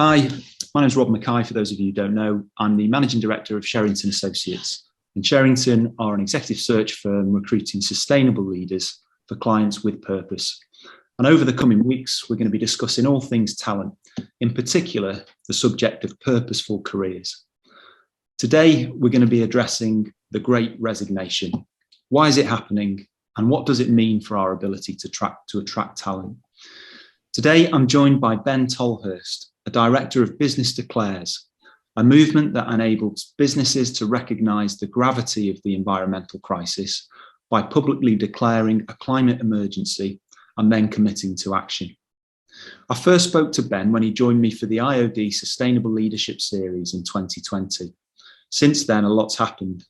Hi, my name is Rob Mackay. For those of you who don't know, I'm the Managing Director of Sherrington Associates. And Sherrington are an executive search firm recruiting sustainable leaders for clients with purpose. And over the coming weeks, we're going to be discussing all things talent, in particular, the subject of purposeful careers. Today, we're going to be addressing the Great Resignation. Why is it happening? And what does it mean for our ability to attract talent? Today, I'm joined by Ben Tolhurst, a director of Business Declares, a movement that enables businesses to recognise the gravity of the environmental crisis by publicly declaring a climate emergency and then committing to action. I first spoke to Ben when he joined me for the IOD Sustainable Leadership Series in 2020. Since then, a lot's happened.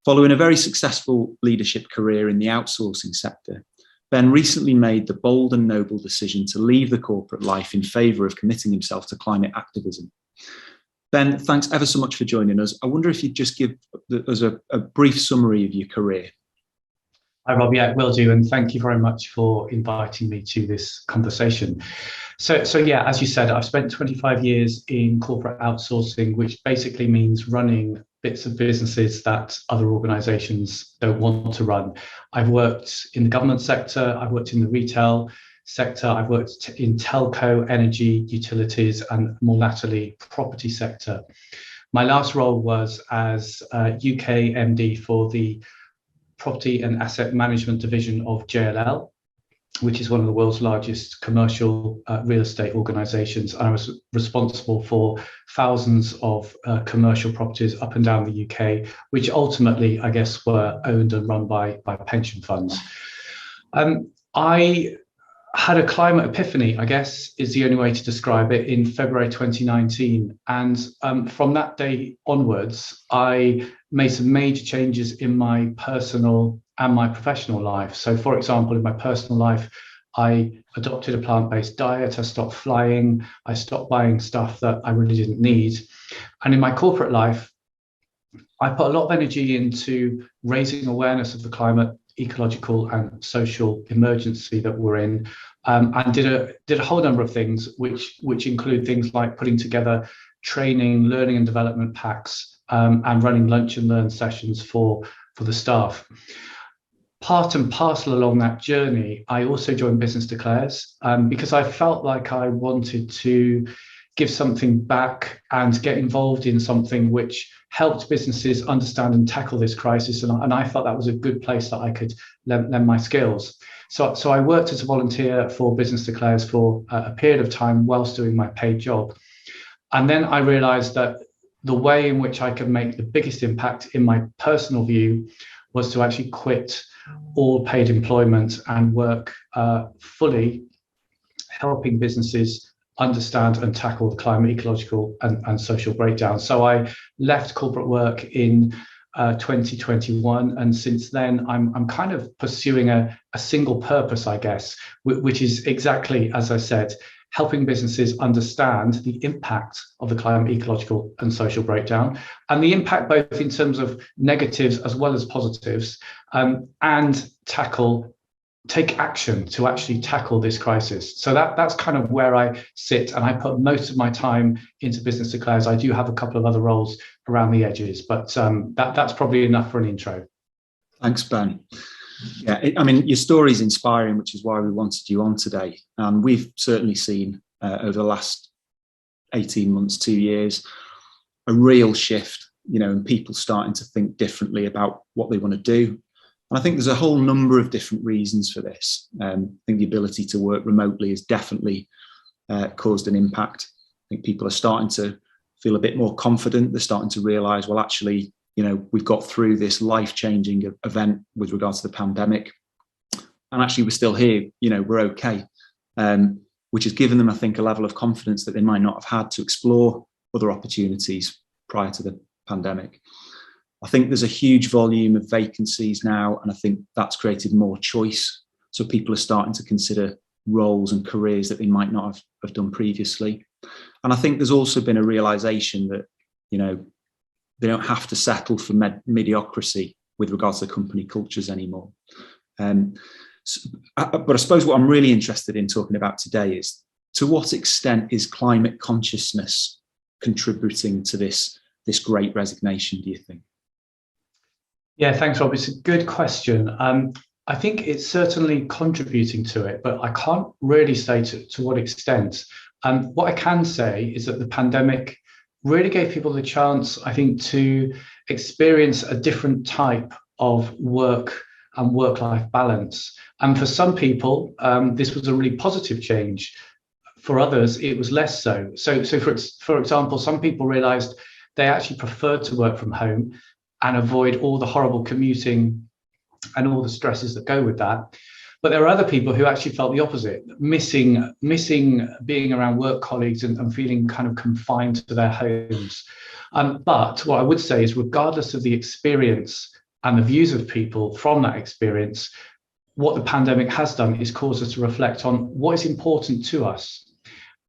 Following a very successful leadership career in the outsourcing sector, Ben recently made the bold and noble decision to leave the corporate life in favour of committing himself to climate activism. Ben, thanks ever so much for joining us. I wonder if you'd just give us a brief summary of your career. Hi, Rob. Yeah, will do. And thank you very much for inviting me to this conversation. So yeah, as you said, I've spent 25 years in corporate outsourcing, which basically means running bits of businesses that other organizations don't want to run. I've worked in the government sector, I've worked in the retail sector, I've worked in telco, energy, utilities, and more latterly, property sector. My last role was as UK MD for the Property and Asset Management Division of JLL, which is one of the world's largest commercial real estate organizations. And I was responsible for thousands of commercial properties up and down the UK, which ultimately, I guess, were owned and run by pension funds. I had a climate epiphany, I guess, is the only way to describe it, in February 2019. And from that day onwards, I made some major changes in my personal and my professional life. So, for example, in my personal life, I adopted a plant-based diet, I stopped flying, I stopped buying stuff that I really didn't need. And in my corporate life, I put a lot of energy into raising awareness of the climate, ecological and social emergency that we're in, and did a whole number of things, which include things like putting together training, learning and development packs, and running lunch and learn sessions for the staff. Part and parcel along that journey, I also joined Business Declares because I felt like I wanted to give something back and get involved in something which helped businesses understand and tackle this crisis. And I felt that was a good place that I could lend my skills. So I worked as a volunteer for Business Declares for a period of time whilst doing my paid job. And then I realized that the way in which I could make the biggest impact in my personal view was to actually quit all paid employment and work fully helping businesses understand and tackle the climate, ecological and social breakdown. So I left corporate work in 2021, and since then I'm kind of pursuing a single purpose, I guess, which is exactly, as I said, helping businesses understand the impact of the climate, ecological and social breakdown, and the impact both in terms of negatives as well as positives, and take action to actually tackle this crisis. So that's kind of where I sit, and I put most of my time into Business Declares. I do have a couple of other roles around the edges, but that's probably enough for an intro. Thanks, Ben. Yeah, I mean, your story is inspiring, which is why we wanted you on today. We've certainly seen over the last 18 months, 2 years, a real shift, in people starting to think differently about what they want to do. And I think there's a whole number of different reasons for this. I think the ability to work remotely has definitely caused an impact. I think people are starting to feel a bit more confident. They're starting to realise, well, actually, we've got through this life-changing event with regards to the pandemic, and actually we're still here, we're okay, which has given them, I think, a level of confidence that they might not have had to explore other opportunities prior to the pandemic. I think there's a huge volume of vacancies now, and I think that's created more choice. So people are starting to consider roles and careers that they might not have done previously. And I think there's also been a realization that, they don't have to settle for mediocrity with regards to company cultures anymore. But I suppose what I'm really interested in talking about today is to what extent is climate consciousness contributing to this great resignation, do you think? Yeah, thanks, Rob. It's a good question. I think it's certainly contributing to it, but I can't really say to what extent. What I can say is that the pandemic really gave people the chance, I think, to experience a different type of work and work-life balance. And for some people, this was a really positive change. For others, it was less so. So for example, some people realized they actually preferred to work from home and avoid all the horrible commuting and all the stresses that go with that. But there are other people who actually felt the opposite, missing being around work colleagues and feeling kind of confined to their homes. But what I would say is, regardless of the experience and the views of people from that experience, what the pandemic has done is caused us to reflect on what is important to us.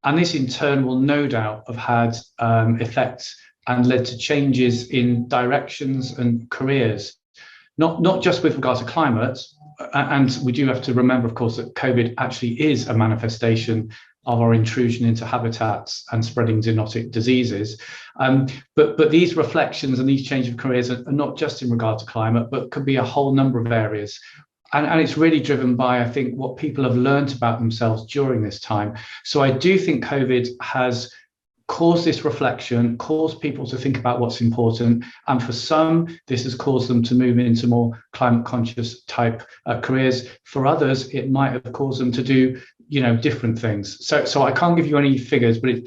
And this in turn will no doubt have had effects and led to changes in directions and careers, not just with regard to climate. And we do have to remember, of course, that COVID actually is a manifestation of our intrusion into habitats and spreading zoonotic diseases. But these reflections and these changes of careers are not just in regard to climate, but could be a whole number of areas. And it's really driven by, I think, what people have learned about themselves during this time. So I do think COVID has caused this reflection, caused people to think about what's important. And for some, this has caused them to move into more climate conscious type careers. For others, it might have caused them to do, different things. So I can't give you any figures, but it's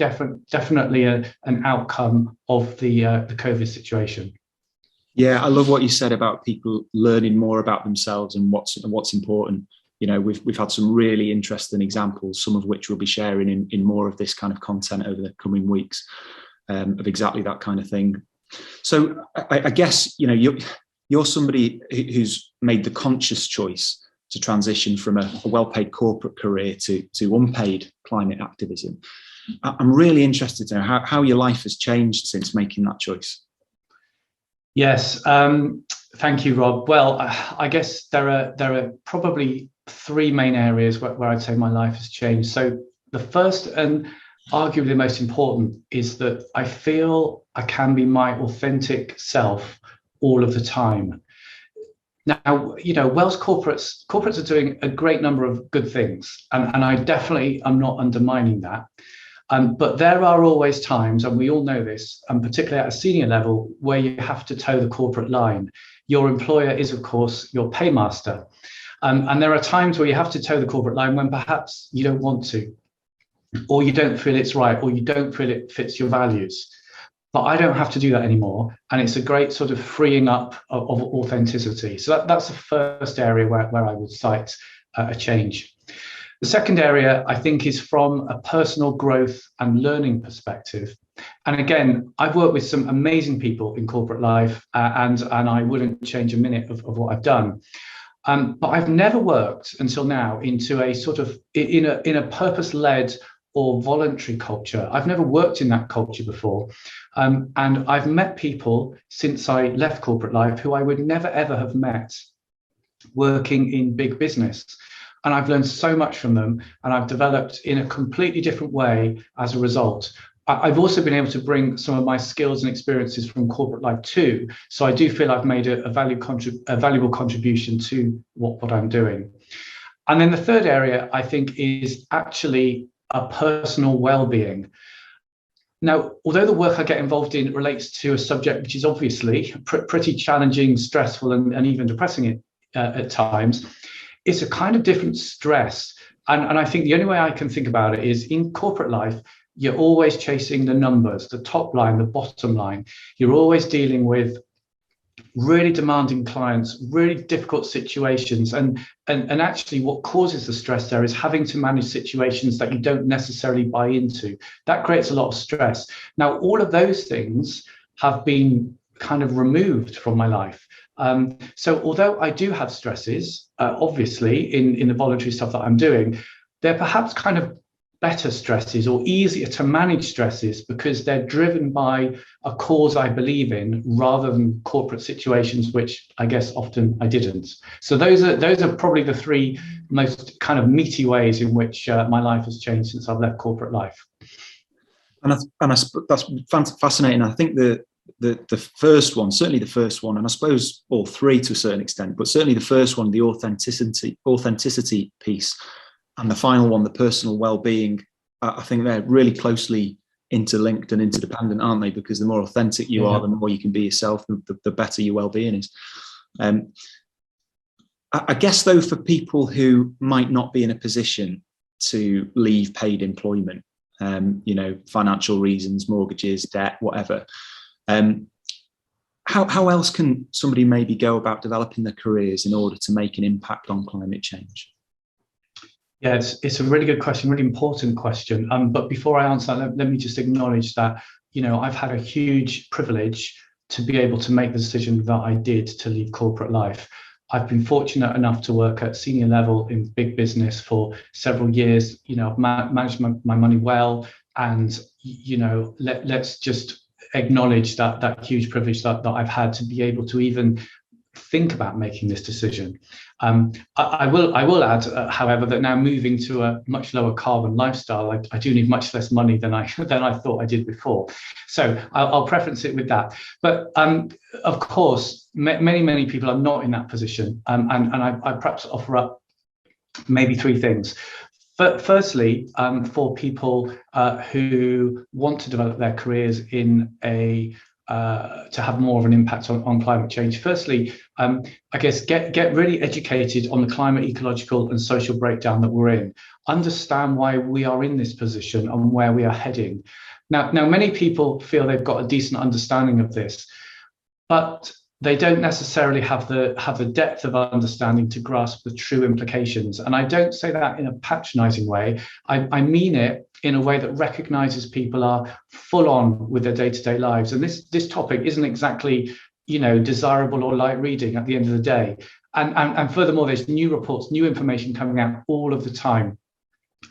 definitely an outcome of the COVID situation. Yeah, I love what you said about people learning more about themselves and what's important. We've had some really interesting examples, some of which we'll be sharing in more of this kind of content over the coming weeks, of exactly that kind of thing. So I guess, you're somebody who's made the conscious choice to transition from a well-paid corporate career to unpaid climate activism. I'm really interested to know how your life has changed since making that choice. Yes, thank you, Rob. Well, I guess there are probably three main areas where I'd say my life has changed. So the first and arguably the most important is that I feel I can be my authentic self all of the time. Now, Wells corporates are doing a great number of good things, and I definitely am not undermining that. But there are always times, and we all know this, and particularly at a senior level, where you have to toe the corporate line. Your employer is, of course, your paymaster. And there are times where you have to toe the corporate line when perhaps you don't want to, or you don't feel it's right, or you don't feel it fits your values. But I don't have to do that anymore. And it's a great sort of freeing up of authenticity. So that's the first area where I would cite a change. The second area, I think, is from a personal growth and learning perspective. And again, I've worked with some amazing people in corporate life, and I wouldn't change a minute of what I've done. But I've never worked until now into a sort of in a purpose-led or voluntary culture. I've never worked in that culture before. And I've met people since I left corporate life who I would never, ever have met working in big business. And I've learned so much from them, and I've developed in a completely different way as a result. I've also been able to bring some of my skills and experiences from corporate life too. So I do feel I've made a valuable contribution to what I'm doing. And then the third area, I think, is actually a personal well-being. Now, although the work I get involved in relates to a subject which is obviously pretty challenging, stressful, and even depressing at times, it's a kind of different stress. And I think the only way I can think about it is in corporate life, you're always chasing the numbers, the top line, the bottom line. You're always dealing with really demanding clients, really difficult situations. And actually what causes the stress there is having to manage situations that you don't necessarily buy into. That creates a lot of stress. Now, all of those things have been kind of removed from my life. So although I do have stresses, obviously, in the voluntary stuff that I'm doing, they're perhaps kind of better stresses or easier to manage stresses because they're driven by a cause I believe in rather than corporate situations, which I guess often I didn't. So those are probably the three most kind of meaty ways in which my life has changed since I've left corporate life. That's fascinating. I think the first one, certainly the first one, and I suppose all three to a certain extent, but certainly the first one, the authenticity piece, and the final one, the personal well-being, I think they're really closely interlinked and interdependent, aren't they? Because the more authentic you are, the more you can be yourself, the better your well-being is. I guess, though, for people who might not be in a position to leave paid employment, financial reasons, mortgages, debt, whatever, how else can somebody maybe go about developing their careers in order to make an impact on climate change? Yeah, it's a really good question, really important question. But before I answer that, let me just acknowledge that, I've had a huge privilege to be able to make the decision that I did to leave corporate life. I've been fortunate enough to work at senior level in big business for several years. I've managed my money well, and let's just acknowledge that huge privilege that I've had to be able to even think about making this decision. I will add, however, that now moving to a much lower carbon lifestyle, I do need much less money than I thought I did before. So I'll preference it with that. But of course, many people are not in that position, and I perhaps offer up maybe three things. Firstly, for people who want to develop their careers in to have more of an impact on climate change. Firstly, I guess get really educated on the climate, ecological and social breakdown that we're in. Understand why we are in this position and where we are heading. Now many people feel they've got a decent understanding of this, but they don't necessarily have the depth of understanding to grasp the true implications. And I don't say that in a patronizing way. I mean it in a way that recognizes people are full on with their day-to-day lives. And this topic isn't exactly, desirable or light reading at the end of the day. And furthermore, there's new reports, new information coming out all of the time.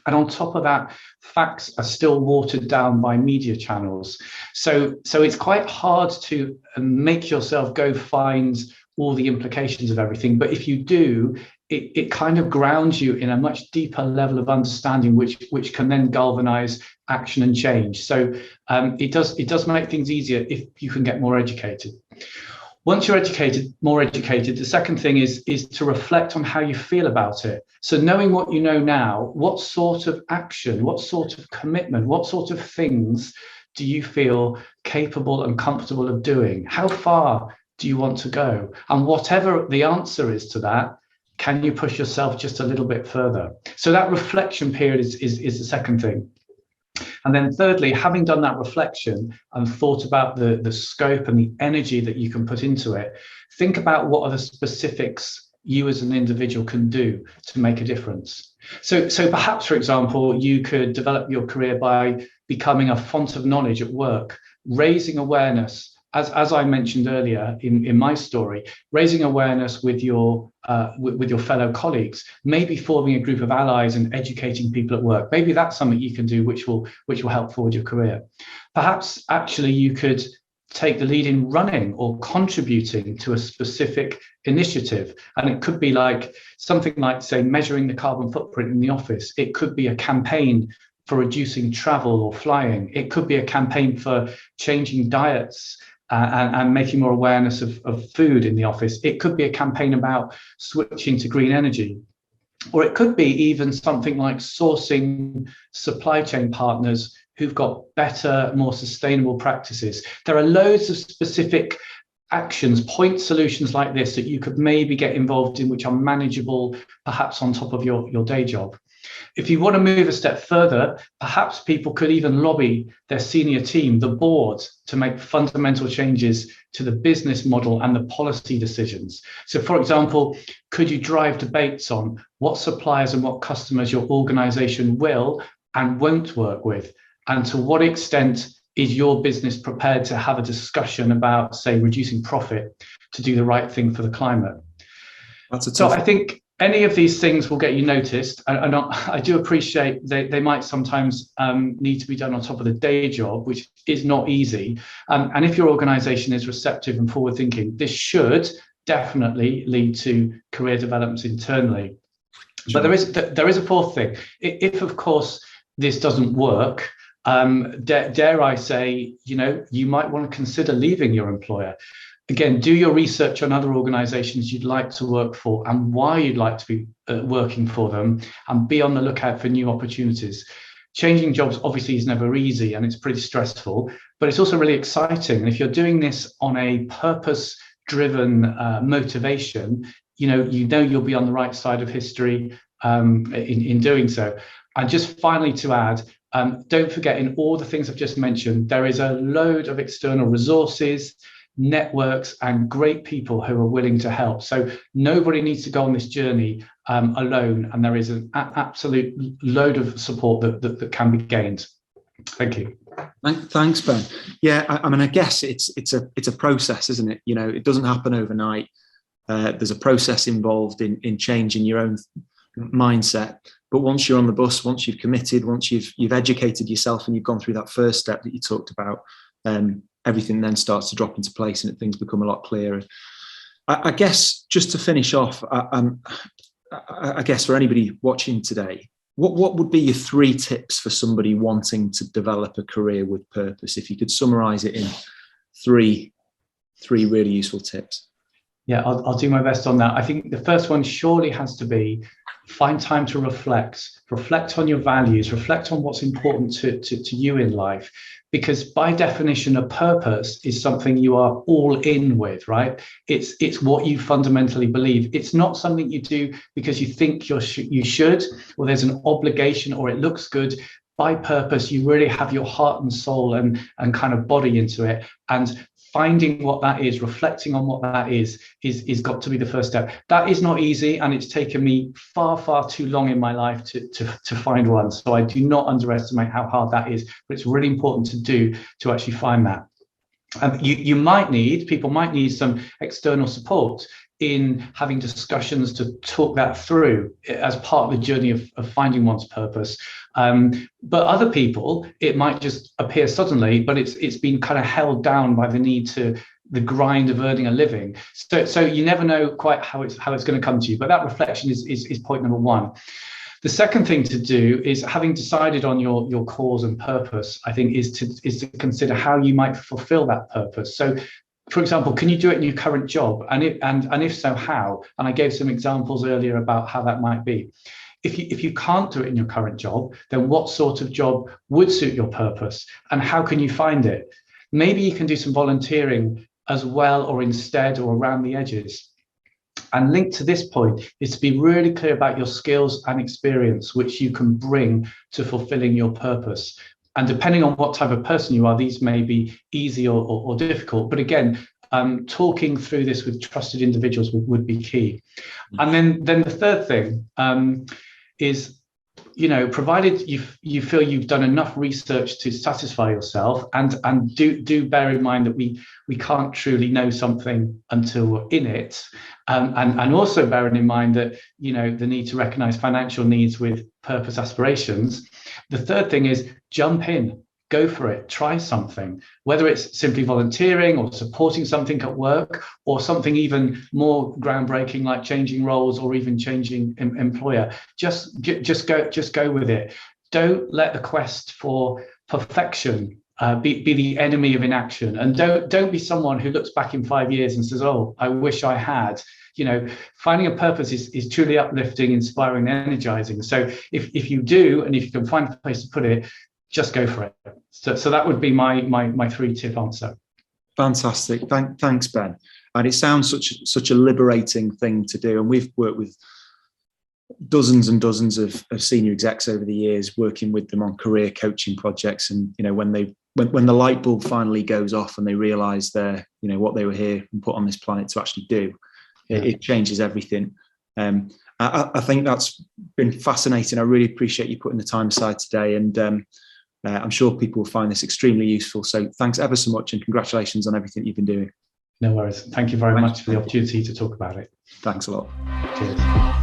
And on top of that, facts are still watered down by media channels. So it's quite hard to make yourself go find all the implications of everything. But if you do, it kind of grounds you in a much deeper level of understanding, which can then galvanize action and change. So it does make things easier if you can get more educated. Once you're more educated, the second thing is to reflect on how you feel about it. So knowing what you know now, what sort of action, what sort of commitment, what sort of things do you feel capable and comfortable of doing? How far do you want to go? And whatever the answer is to that, can you push yourself just a little bit further? So that reflection period is the second thing. And then thirdly, having done that reflection and thought about the scope and the energy that you can put into it, think about what are the specifics you as an individual can do to make a difference. So perhaps, for example, you could develop your career by becoming a font of knowledge at work, raising awareness, as I mentioned earlier in my story, raising awareness with your fellow colleagues, maybe forming a group of allies and educating people at work. Maybe that's something you can do which will help forward your career. Perhaps actually you could take the lead in running or contributing to a specific initiative. And it could be like something like, say, measuring the carbon footprint in the office. It could be a campaign for reducing travel or flying. It could be a campaign for changing diets and making more awareness of food in the office. It could be a campaign about switching to green energy. Or it could be even something like sourcing supply chain partners who've got better, more sustainable practices. There are loads of specific actions, point solutions like this that you could maybe get involved in, which are manageable, perhaps on top of your day job. If you want to move a step further, perhaps people could even lobby their senior team, the board, to make fundamental changes to the business model and the policy decisions. So, for example, could you drive debates on what suppliers and what customers your organization will and won't work with? And to what extent is your business prepared to have a discussion about, say, reducing profit to do the right thing for the climate? That's a tough. So I think any of these things will get you noticed, and I do appreciate they might sometimes need to be done on top of the day job, which is not easy. And if your organization is receptive and forward thinking, this should definitely lead to career developments internally. Sure. But there is a fourth thing. If of course this doesn't work, dare I say, you might want to consider leaving your employer. Again, do your research on other organizations you'd like to work for and why you'd like to be working for them, and be on the lookout for new opportunities. Changing jobs obviously is never easy, and it's pretty stressful, but it's also really exciting. And if you're doing this on a purpose-driven motivation, you'll be on the right side of history in doing so. And just finally to add, don't forget, in all the things I've just mentioned, there is a load of external resources, networks, and great people who are willing to help. So nobody needs to go on this journey alone, and there is an absolute load of support that can be gained. Thank you. Thanks, Ben. Yeah, I mean, I guess it's a process, isn't it? It doesn't happen overnight. There's a process involved in changing your own mindset. But once you're on the bus, once you've committed, once you've educated yourself and you've gone through that first step that you talked about, everything then starts to drop into place and things become a lot clearer. I guess just to finish off, I guess for anybody watching today, what would be your 3 tips for somebody wanting to develop a career with purpose? If you could summarize it in three really useful tips. Yeah, I'll do my best on that. I think the first one surely has to be find time to reflect on your values, reflect on what's important to you in life, because by definition, a purpose is something you are all in with, right? It's what you fundamentally believe. It's not something you do because you think you should, or there's an obligation, or it looks good. By purpose, you really have your heart and soul and kind of body into it, and finding what that is, reflecting on what that is got to be the first step. That is not easy, and it's taken me far, far too long in my life to find one. So I do not underestimate how hard that is, but it's really important to do to actually find that. People might need some external support in having discussions to talk that through as part of the journey of finding one's purpose. But other people, it might just appear suddenly, but it's been kind of held down by the grind of earning a living. So you never know quite how it's going to come to you. But that reflection is point number 1. The second thing to do is, having decided on your cause and purpose, I think is to consider how you might fulfill that purpose. So, for example, can you do it in your current job? And if so, how? And I gave some examples earlier about how that might be. If you can't do it in your current job, then what sort of job would suit your purpose, and how can you find it? Maybe you can do some volunteering as well, or instead, or around the edges. And linked to this point is to be really clear about your skills and experience which you can bring to fulfilling your purpose. And depending on what type of person you are, these may be easy or difficult. But again, talking through this with trusted individuals would be key. And then the third thing is, provided you feel you've done enough research to satisfy yourself, and do bear in mind that we can't truly know something until we're in it, and also bearing in mind that the need to recognize financial needs with purpose aspirations. The third thing is jump in. Go for it, try something, whether it's simply volunteering or supporting something at work, or something even more groundbreaking like changing roles or even changing employer. Just go with it. Don't let the quest for perfection be the enemy of inaction, and don't be someone who looks back in 5 years and says, oh, I wish I had. Finding a purpose is truly uplifting, inspiring, and energizing. So if you do, and if you can find a place to put it, just go for it. So that would be my 3-tip answer. Fantastic. Thanks, Ben. And it sounds such a liberating thing to do. And we've worked with dozens and dozens of senior execs over the years, working with them on career coaching projects. And when the light bulb finally goes off and they realise what they were here and put on this planet to actually do, it changes everything. I think that's been fascinating. I really appreciate you putting the time aside today, and I'm sure people will find this extremely useful. So thanks ever so much, and congratulations on everything you've been doing. No worries. Thank you very much for the opportunity to talk about it. Thanks a lot. Cheers.